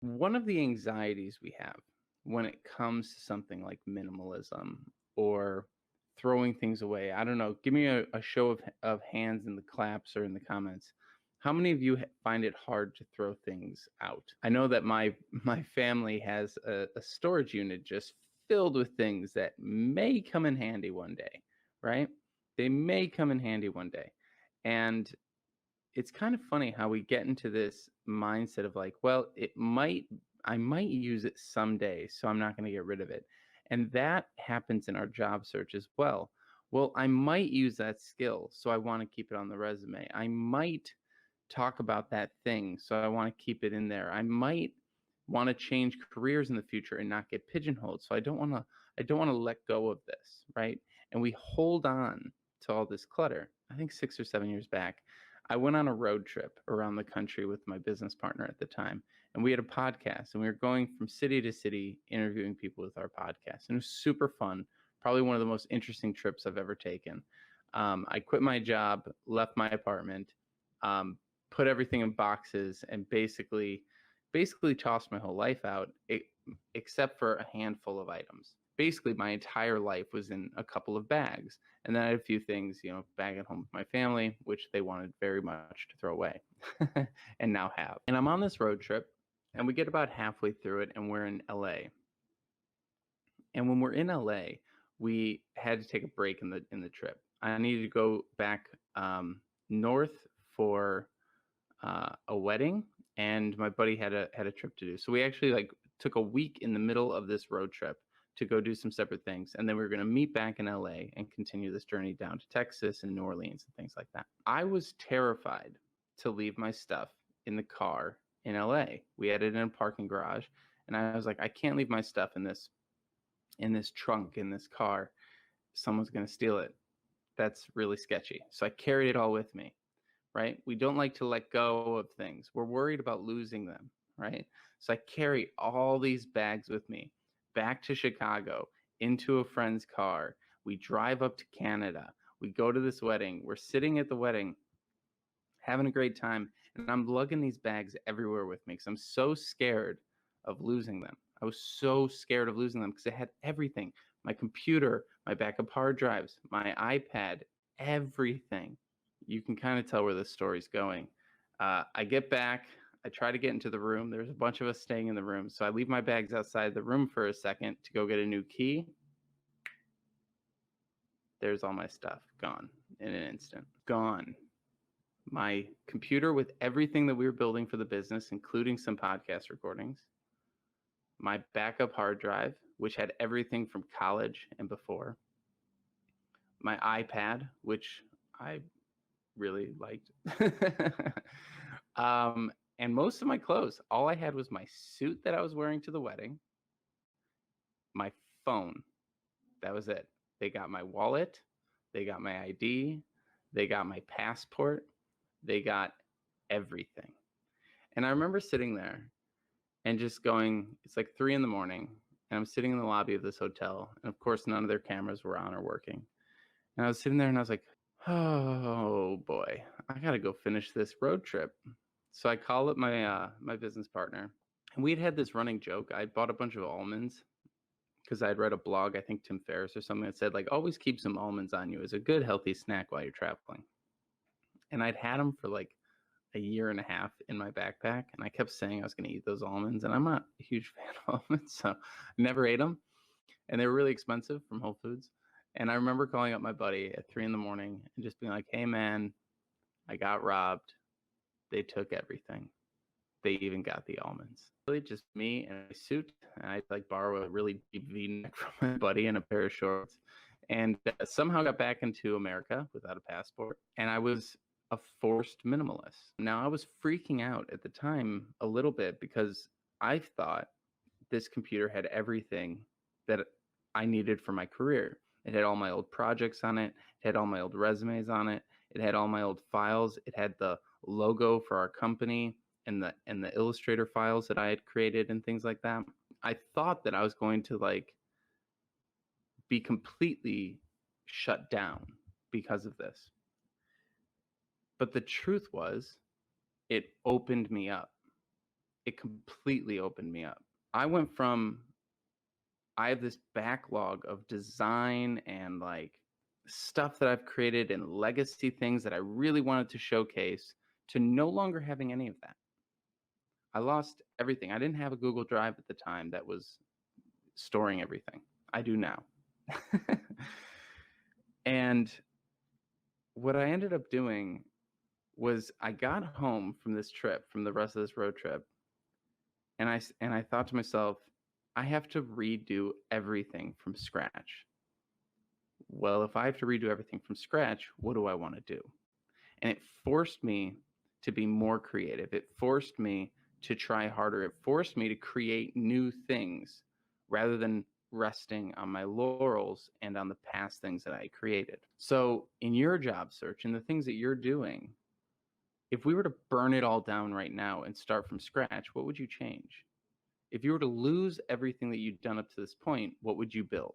One of the anxieties we have when it comes to something like minimalism or throwing things away, I don't know, give me a show of hands in the claps or in the comments. How many of you find it hard to throw things out? I know that my family has a storage unit just filled with things that may come in handy one day, right? They may come in handy one day. And it's kind of funny how we get into this mindset of like, well, I might use it someday, so I'm not going to get rid of it. And that happens in our job search as well. Well, I might use that skill, so I want to keep it on the resume. I might talk about that thing, so I want to keep it in there. I might want to change careers in the future and not get pigeonholed. So I don't want to let go of this, right? And we hold on to all this clutter. I think 6 or 7 years back, I went on a road trip around the country with my business partner at the time, and we had a podcast, and we were going from city to city interviewing people with our podcast, and it was super fun. Probably one of the most interesting trips I've ever taken. I quit my job, left my apartment, put everything in boxes, and basically tossed my whole life out, except for a handful of items. Basically, my entire life was in a couple of bags. And then I had a few things, back at home with my family, which they wanted very much to throw away and now have. And I'm on this road trip, and we get about halfway through it, and we're in LA. And when we're in LA, we had to take a break in the trip. I needed to go back north for a wedding, and my buddy had a trip to do. So we actually took a week in the middle of this road trip to go do some separate things, and then we were going to meet back in LA and continue this journey down to Texas and New Orleans and things like that. I was terrified to leave my stuff in the car in LA. We had it in a parking garage, and I was like, I can't leave my stuff in this trunk in this car. Someone's going to steal it. That's really sketchy. So I carried it all with me. Right? We don't like to let go of things. We're worried about losing them, right? So I carry all these bags with me back to Chicago, into a friend's car. We drive up to Canada. We go to this wedding. We're sitting at the wedding, having a great time, and I'm lugging these bags everywhere with me because I'm so scared of losing them. I was so scared of losing them because I had everything. My computer, my backup hard drives, my iPad, everything. You can kind of tell where this story's going. I get back. I try to get into the room. There's a bunch of us staying in the room. So I leave my bags outside the room for a second to go get a new key. There's all my stuff gone in an instant. Gone. My computer with everything that we were building for the business, including some podcast recordings. My backup hard drive, which had everything from college and before. My iPad, which I really liked. And most of my clothes. All I had was my suit that I was wearing to the wedding, my phone. That was it. They got my wallet. They got my ID. They got my passport. They got everything. And I remember sitting there and just going, it's like 3 a.m, and I'm sitting in the lobby of this hotel. And of course, none of their cameras were on or working. And I was sitting there and I was like, oh boy, I got to go finish this road trip. So I call up my business partner, and we'd had this running joke. I bought a bunch of almonds because I'd read a blog, I think Tim Ferriss or something, that said always keep some almonds on you as a good healthy snack while you're traveling. And I'd had them for a year and a half in my backpack, and I kept saying I was going to eat those almonds, and I'm not a huge fan of almonds, so I never ate them. And they were really expensive from Whole Foods. And I remember calling up my buddy at 3 a.m. and just being like, hey man, I got robbed. They took everything. They even got the almonds. Really just me and my suit. And I borrow a really deep V-neck from my buddy and a pair of shorts. And somehow got back into America without a passport. And I was a forced minimalist. Now I was freaking out at the time a little bit because I thought this computer had everything that I needed for my career. It had all my old projects on it. It had all my old resumes on it. It had all my old files. It had the logo for our company and the Illustrator files that I had created and things like that. I thought that I was going to be completely shut down because of this. But the truth was, it opened me up. it completely opened me up. I went from I have this backlog of design and like stuff that I've created and legacy things that I really wanted to showcase to no longer having any of that. I lost everything. I didn't have a Google Drive at the time that was storing everything. I do now. And what I ended up doing was I got home from this trip, from the rest of this road trip, and I thought to myself, I have to redo everything from scratch. Well, if I have to redo everything from scratch, what do I want to do? And it forced me to be more creative. It forced me to try harder. It forced me to create new things rather than resting on my laurels and on the past things that I created. So, in your job search and the things that you're doing, if we were to burn it all down right now and start from scratch, what would you change? If you were to lose everything that you'd done up to this point, what would you build?